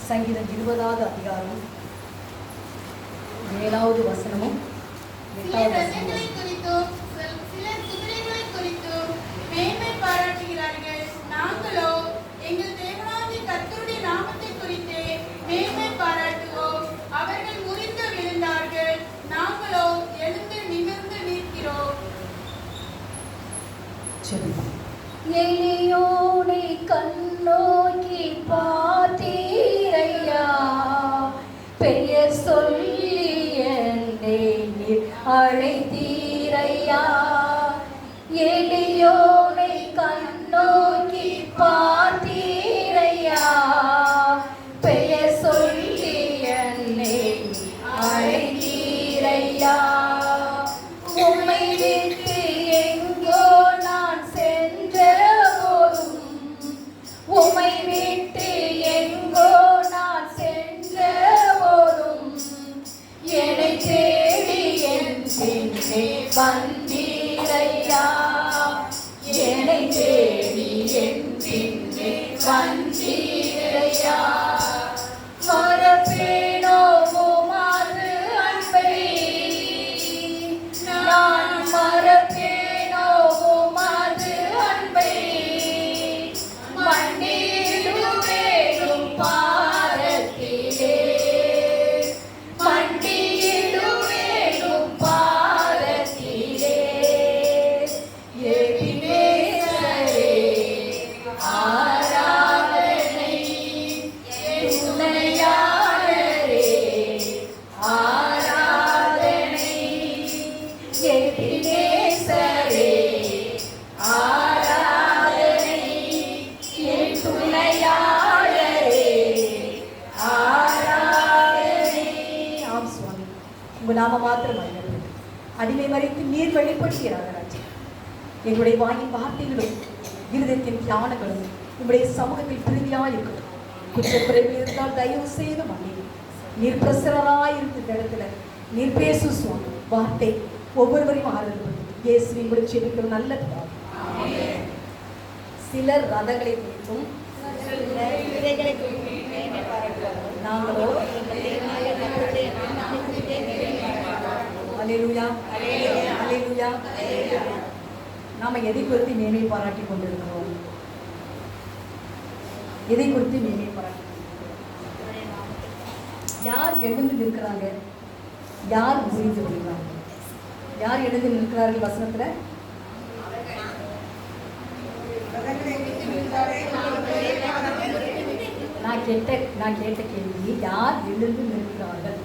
சங்கீதம் 20வது அதிகாரம் 7வது வசனமும் 8வது வசனமும். சிலர் குதிரைகளை குறித்து மேன்மை பாராட்டுகிறார்கள், நாங்களோ எங்கள் தேவனாகிய கர்த்தருடைய நாமத்தை குறித்து மேன்மை பாராட்டுவோம். அவர்கள் முறிந்து விழுந்தார்கள், நாங்களோ எழுந்து நிமிர்ந்து நிற்கிறோம். எளியோனை கண்ணோக்கி பார்த்தீரையா, பெயர் சொல்லி என்னை அழைத்தீரையா. எளியோனை கண்ணோக்கி பார்த்தீரையா, பெயர் சொல்லி என்னை அழைத்தீரையா. உம்மை விட்டு எங்கோ நான் சென்ற போதும், உம்மை விட்டு எங்கோ நான் சென்ற போதும், என்னை தேடி என் பின்னே வந்தீரையா. என்னை தேடி என் பின்னே வந்தீரையா. மறப்பேனோ உமது அன்பை, நான் மறப்பேனோ உமது அன்பை. மண்டியிடுவேனும் பாதத்திலே, மண்டியிடுவேனும் பாதத்திலே. எபினேசரே ஆராதனை, துணையாளரே ஆராதனை. எபினேசரே ஆராதனை, என் துணையாளரே ஆராதனை. ஆம் சுவாமி, உங்கள் நாம மாத்திரம் அறியப்படும். அடிமை வரைக்கும் நீர் வெளிப்படுகிறார் ராஜா. எங்களுடைய வாயின் வார்த்தைகளும் இருதயத்தின் தியானங்களும் உங்களுடைய சமூகத்தில் பிரிதியாக இருக்கட்டும். குற்றக்குறைவு இருந்தால் தயவு செய்து மன்னியும். நீர் பிரசரராய் இருந்த இடத்துல நீர் பேசு சுவாமி. வார்த்தை ஒவ்வொருவரையும் ஆதரவு இயேசுவின் கூட செபிக்கிற நல்ல பிதாவே. சிலர் ரதங்களை குறித்தும் நாங்களோ அல்லேலூயா அல்லேலூயா. நாம எதை குறித்து மேன்மை பாராட்டி கொண்டிருக்கிறோம்? எதை குறித்து மேன்மை பாராட்டி யார் எழுந்து நிற்கிறாங்க, யார் முறிந்து விடுகிறாங்க? யார் எழுந்து நிற்கிறார்கள் வசனத்துல? நான் கேட்ட கேள்வி, யார் எழுந்து நிற்கிறார்கள்?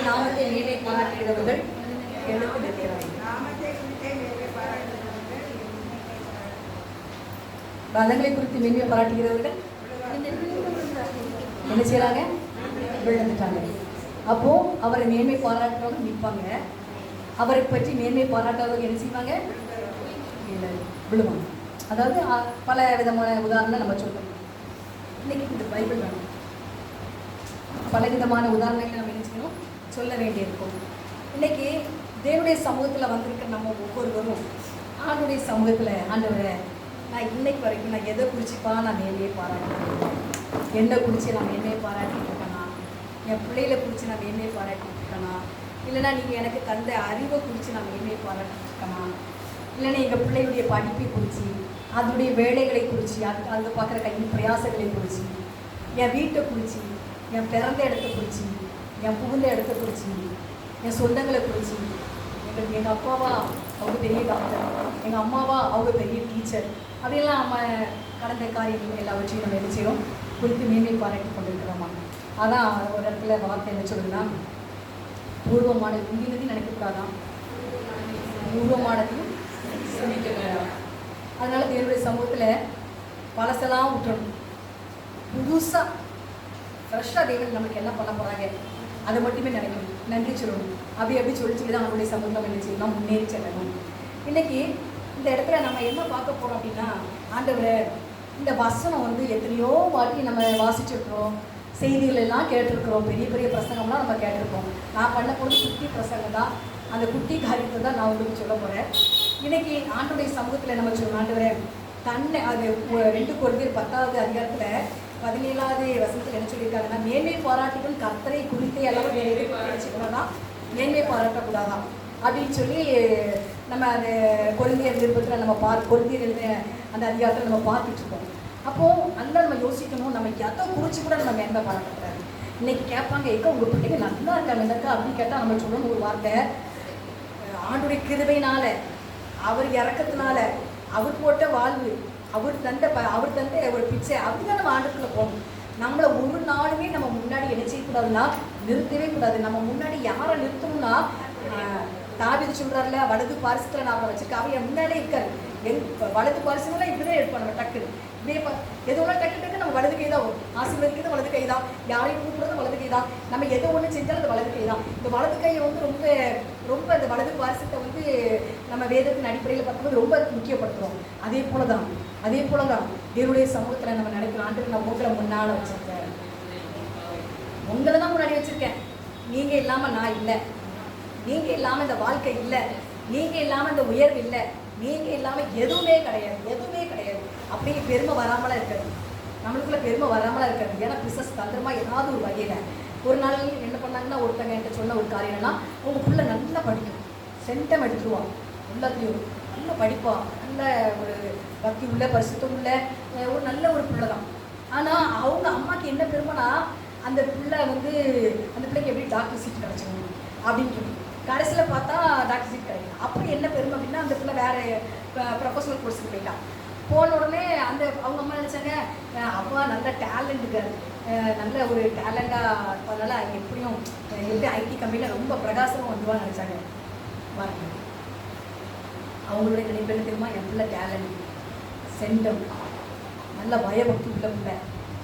நாமத்தை மேன்மை பாராட்டுகிறவர்கள் எழுந்து நிற்கிறார்கள். ரதங்களை குறித்து மேன்மை பாராட்டுகிறவர்கள் என்ன செய்யறாங்க? விழுந்துட்டாங்க. அப்போ அவரை மேன்மை பாராட்டுறவங்க நிற்பாங்க, அவரை பற்றி மேன்மை பாராட்டாதவங்க என்ன செய்வாங்க? விழுவாங்க. அதாவது பல விதமான உதாரணம் நம்ம சொல்றோம். இன்னைக்கு இந்த பைபிள் வேணும், பல விதமான உதாரணங்களை நம்ம என்ன செய்யணும், சொல்ல வேண்டியிருக்கும். இன்னைக்கு தேவனுடைய சமூகத்தில் வந்திருக்க நம்ம ஒவ்வொருவரும் ஆண்டுடைய சமூகத்தில், ஆண்டவரை நான் இன்னைக்கு வரைக்கும் நான் எதை குறிச்சிப்பா நான் மேன்மையை பாராட்டிருக்கேன், என்னை குறித்து நான் மேன்மையை பாராட்டிட்டு இருக்கேனா, என் பிள்ளைகளை குறித்து நான் மேன்மையை பாராட்டிட்டு இருக்கேனா, இல்லைனா நீங்கள் எனக்கு தந்த அறிவை குறித்து நான் மேன்மையை பாராட்டிட்டு இருக்கேனா, இல்லைன்னா எங்கள் பிள்ளைகளுடைய படிப்பை குறித்து, அதனுடைய வேலைகளை குறித்து, அது பார்க்குற கையின் பிரயாசங்களை குறித்து, என் வீட்டை குறித்து, என் பிறந்த இடத்தை குறித்து, என் புகுந்த இடத்த குறித்து, என் சொந்தங்களை குறித்து, எங்கள் அப்பாவா அவங்க பெரிய டாக்டர், எங்கள் அம்மாவா அவங்க பெரிய டீச்சர், அப்படியெல்லாம் நம்ம கடந்த காரியங்கள் எல்லாவற்றையும் நம்ம என்ன செய்கிறோம் குறித்து மேன்மை பாராட்டி கொண்டிருக்கிறோமா? அதான் ஒரு இடத்துல வார்த்தை என்ன சொல்லுதுன்னா, பூர்வமானது முந்தினதையும் நினைக்கக்கூடாதான், பூர்வமானதையும் சிந்திக்கக்கூடாது. அதனால தேவனுடைய சமூகத்தில் பழசெல்லாம் விட்டுறணும், புதுசாக ஃப்ரெஷ்ஷாக தேவன் நமக்கு என்ன பண்ண போகிறாங்க அதை மட்டுமே நினைக்கணும், நன்றி சொல்லணும். அப்படி சொல்லி தான் அவங்களுடைய சமூகம் என்ன செய்யணும், முன்னேறி செல்லணும். இன்றைக்கி இந்த இடத்துல நம்ம என்ன பார்க்க போகிறோம் அப்படின்னா, ஆண்டவரே இந்த வசனம் எத்தனையோ வாட்டி நம்ம வாசிச்சிருக்கிறோம், செய்திகள் எல்லாம் கேட்டிருக்கிறோம், பெரிய பெரிய பிரசங்கம்லாம் நம்ம கேட்டிருக்கோம். நான் பண்ண போது குட்டி பிரசங்கம் தான், அந்த குட்டி காரியத்தை தான் நான் உங்களுக்கு சொல்ல போகிறேன். இன்றைக்கி ஆண்டுடைய சமூகத்தில் நம்ம சொல்லணும், ஆண்டவரே தன்னை அது 2 கொரிந்தியர் 10வது அதிகாரத்தில் 17வது வசனத்தில் என்ன சொல்லியிருக்காங்கன்னா, மேன்மை பாராட்டிக்கும் கர்த்தரை குறித்தே எல்லாரும் வேறு எதுவும் நினைச்சுக்கூடாதா, மேன்மை பாராட்டக்கூடாதான் அப்படின்னு சொல்லி நம்ம அந்த கொரிந்தியர் நிருபத்தில் நம்ம கொரிந்தியர் எழுதின அந்த அதிகாரத்தில் நம்ம பார்த்துட்டு இருக்கோம். அப்போது நல்லா நம்ம யோசிக்கணும், நம்ம எதை குறித்து கூட நம்ம மேன்மை பாராட்டக்கூடாது. இன்னைக்கு கேட்பாங்க, எங்கே உங்கள் பிள்ளைங்க நல்லா இருக்காங்க அப்படின்னு கேட்டால் நம்ம சொல்லணும் ஒரு வார்த்தை, ஆண்டுடைய கிருபையினால, அவர் இறக்கத்தினால, அவர் போட்ட வாழ்வு, அவர் தந்த ஒரு பிச்சை, அப்படிதான் நம்ம ஆண்டுக்குள்ளே போகணும். நம்மளை ஒரு நாளுமே நம்ம முன்னாடி என்ன செய்யக்கூடாதுன்னா நிறுத்தவே கூடாது. நம்ம முன்னாடி யாரை நிறுத்தணும்னா, தாவீது சொல்கிறார்ல, வலது பாரிசத்தில் நான் வச்சுருக்கேன், அவன் என் முன்னாடியே இருக்காரு. வலது பாரிசம்லாம் இப்படிதான் எடுப்போம் நம்ம டக்குன்னு இப்படியே எது ஒன்றா டக்கு நம்ம வலது கை தான் வரும். ஆசீர்வதிக்கிறது வலது கை தான், யாரையும் கூப்பிடுறது வலது கை தான், நம்ம எது ஒன்று செஞ்சாலும் அது வலது கை தான். இந்த வலது கையை வந்து ரொம்ப ரொம்ப அந்த வலது பாரிசத்தை வந்து நம்ம வேதத்தின் அடிப்படையில் பார்க்கும்போது ரொம்ப முக்கியப்படுத்துகிறோம். அதே போல தான் தேவனுடைய சமூகத்தில் நம்ம நினைக்கிற ஆண்டு நான் உங்களை முன்னால் வச்சுருக்கேன், உங்களை தான் முன்னாடி வச்சுருக்கேன். நீங்கள் இல்லாமல் நான் இல்லை, நீங்கள் இல்லாமல் இந்த வாழ்க்கை இல்லை, நீங்கள் இல்லாமல் இந்த உயர்வு இல்லை, நீங்கள் இல்லாமல் எதுவுமே கிடையாது அப்படியே பெருமை வராமலாம் இருக்காது. நம்மளுக்குள்ள பெருமை வராமலாம் இருக்காது. ஏன்னா பிஸ்னஸ் தந்திரமாக ஏதாவது ஒரு வகையில் ஒரு நாள் என்ன பண்ணாங்கன்னா, ஒருத்தங்க என்கிட்ட சொன்ன ஒரு காரியம் என்னன்னா, உங்கள் பிள்ளை நல்லா படிக்கும், சென்டம் எடுத்துருவான், எல்லாத்தையும் நல்லா படிப்பான், நல்ல ஒரு பக்தி உள்ள பரிசுத்தம் உள்ள ஒரு நல்ல ஒரு பிள்ளை தான். ஆனால் அவங்க அம்மாவுக்கு என்ன பெருமைனா, அந்த பிள்ளை வந்து அந்த பிள்ளைக்கு எப்படி டாக்டர் சீட் கிடச்சிடும் அப்படின்னு சொல்லி கடைசியில் பார்த்தா டாக்டர் சீட் கிடைக்கும். அப்படி என்ன பெருமை அப்படின்னா, அந்த பிள்ளை வேறு ப்ரொஃபஷனல் கோர்ஸுக்கு போயிட்டான். போன உடனே அந்த அவங்க அம்மா நினச்சாங்க, அப்பா நல்ல டேலண்ட்டுக்கு நல்ல ஒரு டேலண்டாக அதனால் எப்படியும் எப்படி ஐடி கம்பெனியில் ரொம்ப பிரகாசமாக வந்துவான்னு நினச்சாங்க. பாருங்க, அவங்களுடைய நினைப்பு தெரியுமா, என் பிள்ளை டேலண்ட், சென்டம், நல்ல பயபக்தி உள்ள பிள்ளை,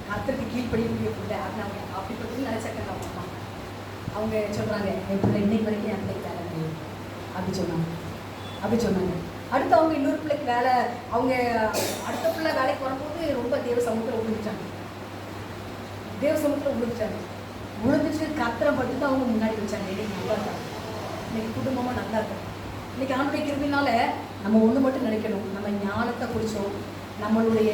கர்த்தருக்கு கீழ்ப்படியக்கூடிய பிள்ளை, அது அவங்க அப்படிப்பட்டது நினச்சாங்க. அம்மா அவங்க சொல்கிறாங்க, என் பிள்ளை இன்னைக்கு வரைக்கும் என் பிள்ளைக்கு டேலண்ட் அப்படி சொன்னாங்க. அடுத்து அவங்க இன்னொரு பிள்ளைக்கு வேலை, அவங்க அடுத்த பிள்ளை வேலைக்கு வரும்போது ரொம்ப தேவ சமூகத்தில் விழுந்துட்டாங்க. விழுந்துச்சு கத்திரம் பட்டு தான் அவங்க முன்னாடி வச்சாங்க. இன்னைக்கு நல்லா இருக்காங்க, இன்னைக்கு குடும்பமாக நல்லா இருக்காங்க. இன்னைக்கு ஆண்டுடைய கிருபையினால நம்ம ஒன்று மட்டும் நினைக்கணும், நம்ம ஞானத்தை குறிச்சோம். நம்மளுடைய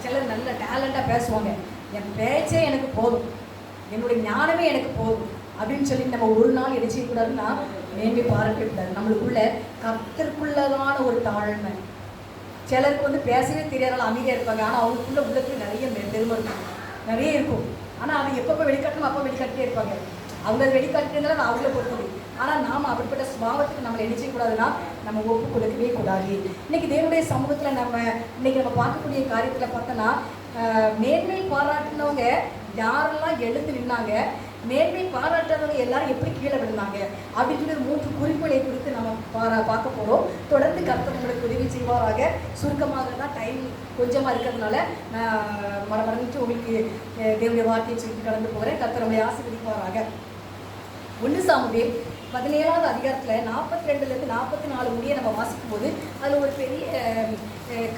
சிலர் நல்ல டேலண்டாக பேசுவாங்க, என் பேச்சே எனக்கு போதும், என்னுடைய ஞானமே எனக்கு போதும் அப்படின்னு சொல்லி நம்ம ஒரு நாள் என்ன செய்யக்கூடாதுன்னா மேன்மை பாராட்டக்கூடாது. நம்மளுக்குள்ள கர்த்தருக்குள்ளதான ஒரு தாழ்மை. சிலருக்கு வந்து பேசவே தெரியாதால அமைதியாக இருப்பாங்க, ஆனால் அவங்களுக்குள்ள உள்ளத்துல நிறைய பெருமை இருக்கும், நிறைய இருக்கும். ஆனால் அது எப்பப்போ வெளிக்காட்டணும் அப்போ வெளிக்காட்டே இருப்பாங்க. அவங்க வெளிக்காட்டுறதுனால நான் அவங்கள பொறுத்தது. ஆனால் நாம் அப்படிப்பட்ட சுபாவத்துக்கு நம்மளை என்ன செய்யக்கூடாதுன்னா நம்ம ஒப்பு கொடுக்கவே கூடாது. இன்னைக்கு தேவனுடைய சமூகத்தில் நம்ம பார்க்கக்கூடிய காரியத்தில் பார்த்தோன்னா, மேன்மை பாராட்டினவங்க யாரெல்லாம் எழுந்து நின்னாங்க, மேன்மை பாராட்டுறவங்க எல்லாரும் எப்படி கீழே விழுந்தாங்க அப்படின்னு சொல்லி 3 குறிப்புகளை குறித்து நம்ம பார்க்க போகிறோம். தொடர்ந்து கர்த்தர் உங்களுக்கு உதவி செய்வாராக. சுருக்கமாக தான் டைம் கொஞ்சமாக இருக்கிறதுனால நான் மறந்துட்டு உங்களுக்கு தேவனுடைய வார்த்தையை சொல்லி கடந்து போகிறேன். கர்த்தர் நம்மளை ஆசீர்வதிப்பாராக. 1 சாமுவேல் 17வது அதிகாரத்தில் 42லேருந்து 44 முடிய நம்ம வாசிக்கும் போது அதில் ஒரு பெரிய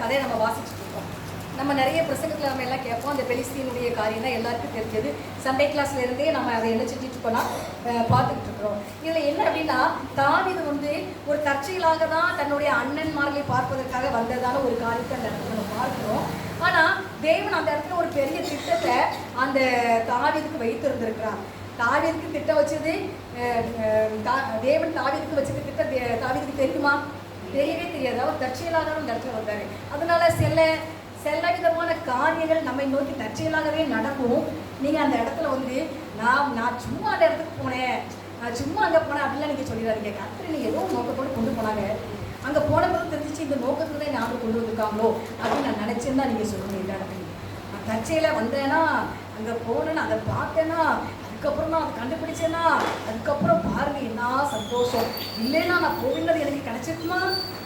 கதையை நம்ம வாசிச்சுட்டு இருக்கோம். நம்ம நிறைய பிரசங்கத்தில் நம்ம எல்லாம் கேட்போம். அந்த பெலிஸ்தீனுடைய காரியம் தான் எல்லாருக்கும் தெரிஞ்சது. சண்டே கிளாஸ்ல இருந்தே நம்ம அதை என்ன செஞ்சுட்டு இருக்கோம்னா பார்த்துக்கிட்டு இருக்கிறோம். இதில் என்ன அப்படின்னா, தாவீது வந்து ஒரு தற்செயலாக தான் தன்னுடைய அண்ணன்மார்களை பார்ப்பதற்காக வந்ததான ஒரு காரியத்தை அந்த இடத்துல நம்ம பார்க்கிறோம். ஆனால் தேவன் அந்த இடத்துல ஒரு பெரிய திட்டத்தை அந்த தாவீதுக்கு வைத்திருந்திருக்கிறார். தாவீதுக்கு திட்டம் வச்சது தேவன் தாவீதுக்கு வச்சது திட்டம் தாவீதுக்கு தெரியுமா? தெரியவே தெரியாது. அவர் தற்செயலாக அந்த இடத்துல வந்தார். அதனால சில விதமான காரியங்கள் நம்மை நோக்கி தற்செயலாகவே நடக்கும். நீங்கள் அந்த இடத்துல வந்து நான் சும்மா அந்த இடத்துக்கு போனேன், நான் சும்மா அங்கே போனேன் அப்படிலாம் நீங்கள் சொல்லிடாதீங்க. கர்த்தர் நீங்கள் ஏதோ நோக்கத்தோடு கொண்டு போனாங்க, அங்கே போனபோது தெரிஞ்சிச்சு இந்த நோக்கத்தில் தான் யாரும் கொண்டு வந்திருக்காங்களோ அப்படின்னு நான் நினச்சேன்னு நீங்கள் சொல்லணும். இந்த இடத்துல நான் தற்செயலாக வந்தேன்னா, அங்கே போனேன்னா, அதை பார்த்தேன்னா, அதுக்கப்புறம் நான் அதை கண்டுபிடிச்சேன்னா, அதுக்கப்புறம் பாருங்கள் என்ன சந்தோஷம், இல்லைன்னா நான் போகின்றது எனக்கு கிடச்சிருக்குமா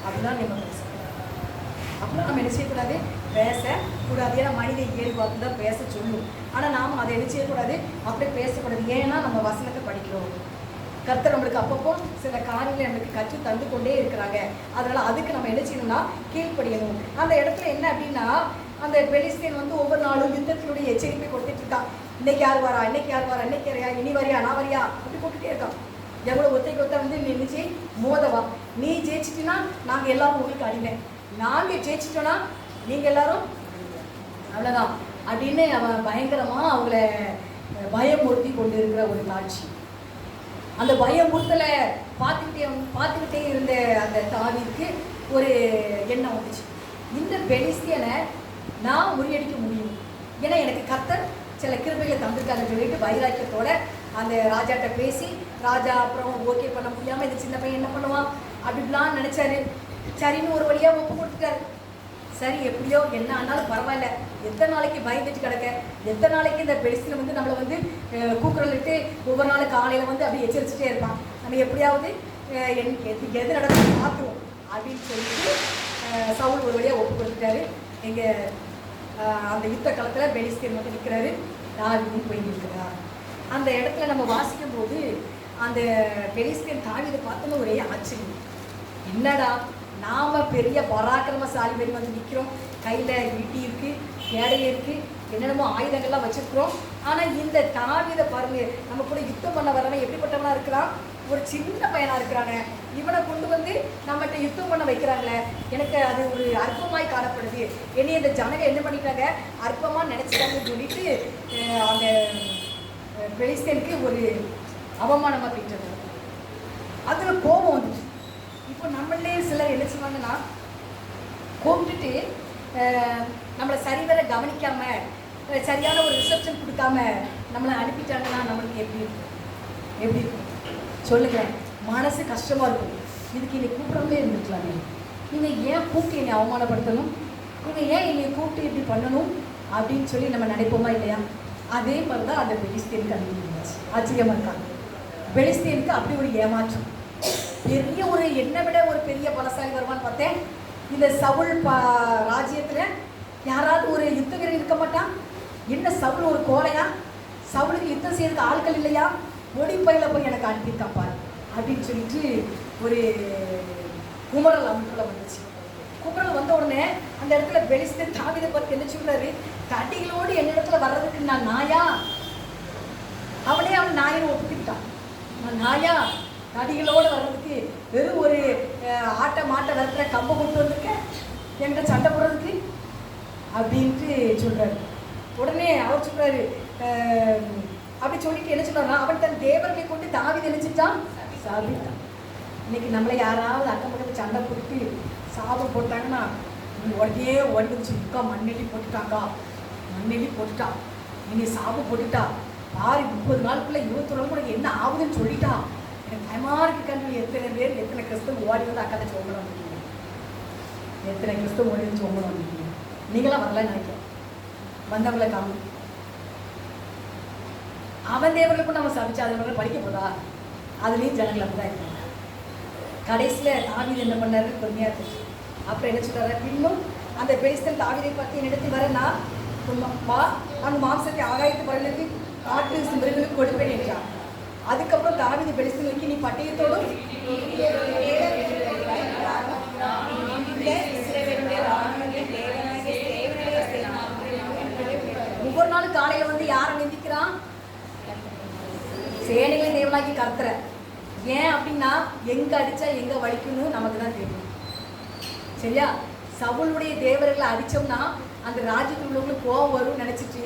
அப்படிலாம் நம்ம பேச அப்படிலாம் நம்ம என்ன செய்யக்கூடாது, பேசக்கூடாது. ஏன்னா மனித இயல்பு பார்த்து தான் பேச சொல்லும். ஆனால் நாம் அதை என்ன செய்யக்கூடாது, அப்படியே பேசக்கூடாது. ஏன்னா நம்ம வசனத்தை படிக்கிறோம். கர்த்தர் நம்மளுக்கு அப்பப்போ சில காரியங்களை நம்மளுக்கு கற்று தந்து கொண்டே இருக்கிறாங்க. அதனால் அதுக்கு நம்ம என்ன செய்யணும்னா கீழ்ப்படியணும். அந்த இடத்துல என்ன அப்படின்னா, அந்த பெலிஸ்தீன் வந்து ஒவ்வொரு நாளும் யுத்தத்தினுடைய எச்சரிக்கை கொடுத்துட்டு இருக்கான். இன்னைக்கு யார் வரா, இன்னைக்கு யார் வரா, இன்னைக்கு யாரையா, இனி வரியா, நான் வரியா அப்படி கூப்பிட்டுட்டே இருக்கான். எவ்வளோ ஒத்தைக்கு ஒத்த வந்து நின்றுச்சு மோதவா, நீ ஜெயிச்சிட்டின்னா நாங்கள் எல்லாரும் உங்களுக்கு அடிமை, நாங்கள் ஜெயிச்சிட்டோன்னா நீங்கள் எல்லாரும் அவ்வளோதான் அப்படின்னு அவன் பயங்கரமாக அவங்கள பயமுறுத்தி கொண்டு இருக்கிற ஒரு காட்சி. அந்த பயமுறுத்தலை பார்த்துக்கிட்டே இருந்த அந்த தாவீதுக்கு ஒரு எண்ணம் வந்துச்சு, இந்த பெலிஸ்தியனை நான் முறியடிக்க முடியும், ஏன்னா எனக்கு கர்த்தர் சில கிருபைகளை தந்திருக்காங்கன்னு சொல்லிட்டு வைராக்கியத்தோட அந்த ராஜாட்ட பேசி, ராஜா அப்புறம் ஓகே பண்ண முடியாமல் இந்த சின்ன பையன் என்ன பண்ணுவான் அப்படிலாம் நினச்சாரு. சரின்னு ஒரு வழியாக ஒப்பு கொடுத்துட்டாரு. சரி எப்படியோ என்ன ஆனாலும் பரவாயில்ல, எத்தனை நாளைக்கு பயந்துட்டு கிடக்க, எத்தனை நாளைக்கு இந்த பெலிஸ்தீன் வந்து நம்மளை வந்து கூக்குரலிட்டு ஒவ்வொரு நாள் காலையில் வந்து அப்படி எச்சரிச்சுட்டே இருப்பான், நம்ம எப்படியாவது எது நடக்கும் பார்த்துவோம் அப்படின்னு சொல்லிட்டு சவுல் ஒரு வழியாக ஒப்பு கொடுத்துட்டாரு. எங்கள் அந்த யுத்த காலத்தில் பெலிஸ்தீன் வந்து நிற்கிறாரு, தாவீதும் போய் நிற்கிறார். அந்த இடத்துல நம்ம வாசிக்கும் போது அந்த பெலிஸ்தீன் தாவீதை பார்த்தோம்னா ஒரே ஆச்சரியம், என்னடா நாம் பெரிய பராக்கிரமசாலி மாரி வந்து நிற்கிறோம், கையில் இட்டி இருக்குது, கேடை இருக்குது, என்னென்னமோ ஆயுதங்கள்லாம் வச்சுருக்குறோம். ஆனால் இந்த தாவீதை பாருங்க, நம்ம கூட யுத்தம் பண்ண வரவன் எப்படிப்பட்டவனாக இருக்கிறான், ஒரு சின்ன பையனாக இருக்கிறானே, இவனை கொண்டு வந்து நம்மகிட்ட யுத்தம் பண்ண வைக்கிறாங்களே, எனக்கு அது ஒரு அற்பமாய் காணப்படுது, என்னை இந்த ஜனங்க என்ன பண்ணிட்டாங்க அற்பமாக நினச்சிட்டாங்கன்னு சொல்லிட்டு அந்த பெலிஸ்தீனுக்கு ஒரு அவமானமாக போயிட்டு அதில் கோபம் வந்துச்சு. இப்போ நம்மளே சிலர் என்ன செய்வாங்கன்னா, கூப்பிட்டுட்டு நம்மளை சரிவர கவனிக்காம சரியான ஒரு ரிசப்ஷன் கொடுக்காம நம்மளை அனுப்பிட்டாங்கன்னா நம்மளுக்கு எப்படி இருக்கும் சொல்லுங்கள், மனசு கஷ்டமாக இருக்கும். இதுக்கு என்னை கூப்பிடாமலே இருந்துக்கலாமே, நீங்கள் ஏன் கூப்பிட்டு என்னை அவமானப்படுத்தணும், நீங்கள் ஏன் என்னை கூப்பிட்டு இப்படி பண்ணணும் அப்படின்னு சொல்லி நம்ம நினைப்போமா இல்லையா? அதே மாதிரி தான் அந்த பெலிஸ்தீனுக்கு அனுப்பிச்சு. ஆச்சரியமாக இருக்காங்க, பெலிஸ்தீனுக்கு அப்படி ஒரு ஏமாற்றம். பெரிய ஒரு என்னை விட ஒரு பெரிய பலசாலி வருவான்னு பார்த்தேன். இந்த சவுல் ராஜ்யத்தில் யாராவது ஒரு யுத்த வீரர் இருக்க மாட்டான், என்ன சவுல் ஒரு கோலையா, சவுலுக்கு யுத்தம் செய்யறதுக்கு ஆட்கள் இல்லையா, ஒடிப்பையில் போய் எனக்கு அனுப்பியிருக்காப்பா அப்படின்னு சொல்லிட்டு ஒரு குமரல் அவனுக்குள்ள வந்துச்சு. குமரல் வந்த உடனே அந்த இடத்துல பெலிஸ்தீன் தாவீதை பார்த்து என்ன சொல்றாரு, கடிகளோடு என் இடத்துல வர்றதுக்கு நான் நாயா, அவனே அவன் நாயின்னு ஒப்புக்கிட்டான், நான் நாயா நடிகளோடு வர்றதுக்கு வெறும் ஒரு மாட்டை வரத்துல கம்பை கொண்டு வந்திருக்கேன் என்கிட்ட சண்டை போடுறதுக்கு அப்படின்ட்டு சொல்கிறாரு. உடனே அவர் சொல்கிறாரு, அப்படி சொல்லிட்டு என்ன சொல்கிறாருன்னா, அவன் தன் தேவர்களை கொண்டு தாவீதை நினைச்சிட்டான் சாபிட்டான். இன்னைக்கு நம்மளை யாராவது அக்கம் பக்கத்து சண்டை போட்டு சாபம் போட்டாங்கன்னா உடனே ஓடிச்சு, முக்கா மண்ணெல்லி போட்டுட்டா, இனி சாபம் போட்டுட்டா பாரு, 30 நாளுக்குள்ள 21 நாள் கூட என்ன ஆகுதுன்னு சொல்லிட்டா, எனக்கு பயமாக இருக்கு கண்டு. எத்தனை கிறிஸ்தவ ஓடி வந்து அக்காட்ட சோம்பலம் வந்துருக்கீங்க, எத்தனை கிறிஸ்தவ ஓடி வந்து சோம்பலம் வந்துருக்கீங்க, நீங்களாம் வரலன்னு நினைக்கிறேன், வந்தவங்களை காணும். அவன் தேவர்களுக்கும் நம்ம சபிச்சா அதுவரை படிக்க போதா, அதுலேயும் ஜனங்கள் அப்படி தான் இருக்காங்க. கடைசியில் தாவீது என்ன பண்ணாரு, பொறுமையாக இருந்துச்சு. அப்புறம் என்ன சொல்கிறாரு, இன்னும் அந்த பெலிஸ்தீன் தாவீதை பற்றி என்னிடத்தில் வரேன்னா வா, அந்த மாம்சத்தை ஆகாயத்து பறவைகளுக்கு காட்டு மிருகங்களுக்கு கொடுப்பேன் என்றான். அதுக்கப்புறம் தாவீது பெலிஸ்தீனுக்கு நீ பட்டயத்தோடும் ஒவ்வொரு நாளும் காலையில் வந்து யாரை நிந்திக்கிறான், சேனைகளை தேவனாக்கி கர்த்தர. ஏன் அப்படின்னா எங்கே அடித்தா எங்கே வலிக்கணும் நமக்கு தான் தெரியும், சரியா? சவுளுடைய தேவர்களை அடித்தோம்னா அந்த ராஜ்யத்தில் உள்ளவங்களுக்கு கோவம் வரும்னு நினச்சிட்டு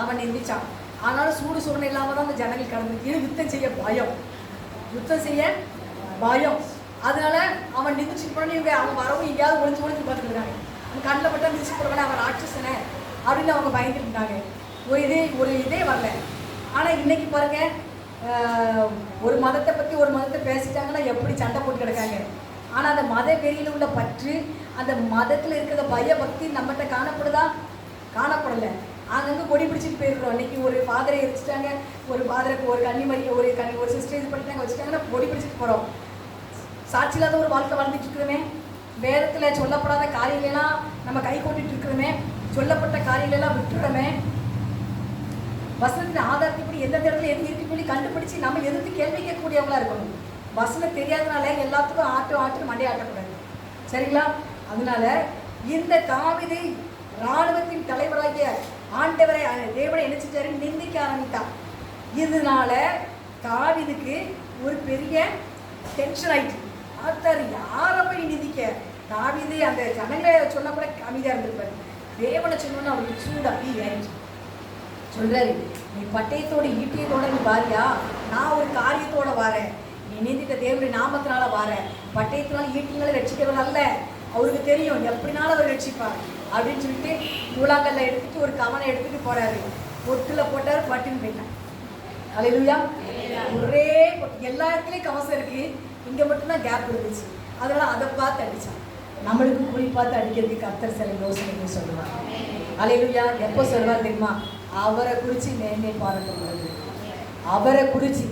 அவன் நிந்திச்சான். ஆனாலும் சூடு சூழ்நிலை இல்லாமல் தான் அந்த ஜனங்கள் கடந்துருக்கு. இது யுத்தம் செய்ய பயம். அதனால அவன் நிந்திச்சுட்டு போனே, அவன் வரவும் எங்கேயாவது ஒளிஞ்சு பார்த்துருக்காங்க, அவன் கண்ணில் பட்டா மிதிச்சு போடுவானே, அவன் ராட்சசனை அப்படின்னு அவங்க பயந்துட்டு இருந்தாங்க. ஒரு இதே வரல. ஆனால் இன்னைக்கு பாருங்க, ஒரு மதத்தை பற்றி ஒரு மதத்தை பேசிட்டாங்கன்னா எப்படி சண்டை போட்டு கிடக்காங்க. ஆனால் அந்த மத வெறியில் உள்ள பற்று, அந்த மதத்தில் இருக்கிற பயபக்தி நம்மகிட்ட காணப்படலை. அங்கங்கே கொடி பிடிச்சிட்டு போயிருக்கிறோம். இன்றைக்கி ஒரு ஃபாதரை எரிச்சிட்டாங்க, ஒரு ஃபாதருக்கு ஒரு கன்னிமரி ஒரு சிஸ்டர் இது பண்ணிட்டாங்க வச்சுட்டாங்கன்னா கொடி பிடிச்சிட்டு போகிறோம். சாட்சி இல்லாத ஒரு வாழ்க்கை வாழ்ந்துட்டு இருக்கிறோமே, வேதத்தில் சொல்லப்படாத காரியங்களெல்லாம் நம்ம கை கொண்டுட்டு இருக்கிறோமே, சொல்லப்பட்ட காரியங்களெல்லாம் விட்டுறோமே, வசனத்தின் ஆதாரத்தைப்படி எந்த இடத்துல எது இருக்கு சொல்லி கண்டுபிடிச்சு நம்ம எதிர்த்து கேள்வி கேட்கக்கூடியவங்களா இருக்கணும். வசனம் தெரியாதனால எல்லாத்துக்கும் ஆட்டு மண்டையை ஆட்டக்கூடாது, சரிங்களா? அதனால இந்த தாவீது இராணுவத்தின் தலைவராகிய ஆண்டவரை தேவனை என்ன செஞ்சாரு, நிந்திக்க ஆரம்பித்தார். இதனால தாவீதுக்கு ஒரு பெரிய டென்ஷன் ஆயிடுச்சு. ஆத்தார் யாரை போய் நிந்திக்க, தாவீது அந்த ஜனங்களை சொன்னா கூட அமைதியாக இருந்திருப்பாரு. தேவனை சொன்னோன்னு அவருக்கு சூடு அப்படி ஏறிச்சு. சொல்றாரு, நீ பட்டயத்தோட ஈட்டியத்தோட நீ வாரியா, நான் ஒரு காரியத்தோட வரேன். நீ நீந்திட்ட தேவனுடைய நாமத்தினால வாரேன். பட்டயத்தினால ஈட்டினால ரட்சிக்கிறவர் அல்ல, அவருக்கு தெரியும் எப்படினாலும் அவர் ரட்சிப்பார் அப்படின்னு சொல்லிட்டு கூழாங்கல்ல எடுத்துட்டு ஒரு கவனை எடுத்துட்டு போறாரு. பொட்டுல போட்டாரு, பட்டுன்னு போயிட்டான். அல்லேலூயா. ஒரே எல்லா இடத்துலயும் கவசம் இருக்கு, இங்க மட்டும்தான் கேப் இருந்துச்சு. அதனால அதை பார்த்து அடிச்சான். நம்மளுக்கு குறி பார்த்து அடிக்கிறதுக்கு கர்த்தர் சில யோசனைகளை சொல்லுவார். அல்லேலூயா. எப்போ சொல்வார் தெரியுமா? அவரை குறிச்சு மேன்மை பாராட்டுகிறது. அவரை குறிச்சு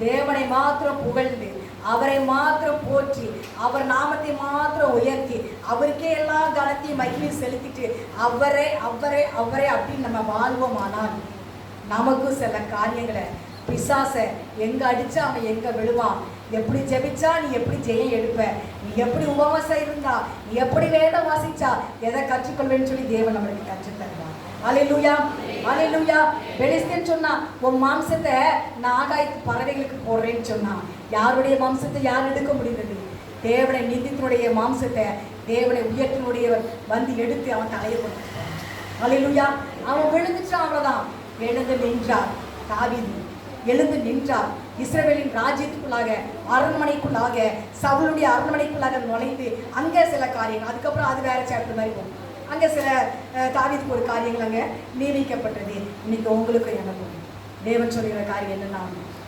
தேவனை மாத்திரம் புகழ்ந்து, அவரை மாத்திரம் போற்றி, அவர் நாமத்தை மாத்திரம் உயர்த்தி, அவருக்கே எல்லா கனத்தையும் மகிமையும் செலுத்திட்டு அவரே அவரே அவரே அப்படின்னு நம்ம வாழ்வோமானால் நமக்கும் சில காரியங்களை பிசாசை எங்க அடிச்சா அவன் எங்க விழுவான், எப்படி ஜெபிச்சா நீ எப்படி ஜெயம் எடுப்ப, நீ எப்படி உபவாசம் இருந்தா, நீ எப்படி வேதம் வாசிச்சா எதை கற்றுக்கொள்வேன்னு சொல்லி தேவன் நம்மளுக்கு கற்றுத் தருவான். அல்லேலூயா, அல்லேலூயா. பெலிஸ்தன் சொன்னா, உன் மாம்சத்தை நான் ஆகாயத்து பறவைகளுக்கு போடுறேன்னு சொன்னான். யாருடைய மாம்சத்தை யார் எடுக்க முடிந்தது? தேவனை நிந்தித்தனுடைய மாம்சத்தை தேவனை உயர்த்தினுடையவர் வந்து எடுத்து அவன் தலையை கொடுத்துட்டான். அல்லேலூயா. அவன் விழுந்துச்சான், அவ்வளவுதான். எழுந்து நின்றார் தாவீது, எழுந்து நின்றார். இஸ்ரவேலின் ராஜ்யத்துக்குள்ளாக, அரண்மனைக்குள்ளாக, சவுலுடைய அரண்மனைக்குள்ளாக நுழைந்து அங்கே சில காரியங்கள், அதுக்கப்புறம் அது வேற சாப்டர் மாதிரி போகும். அங்கே சில தாவீதுக்கு ஒரு காரியங்கள் அங்கே நியமிக்கப்பட்டது. இன்னைக்கு உங்களுக்கு எனக்கும் தேவன் சொல்கிற காரியம் என்னன்னா,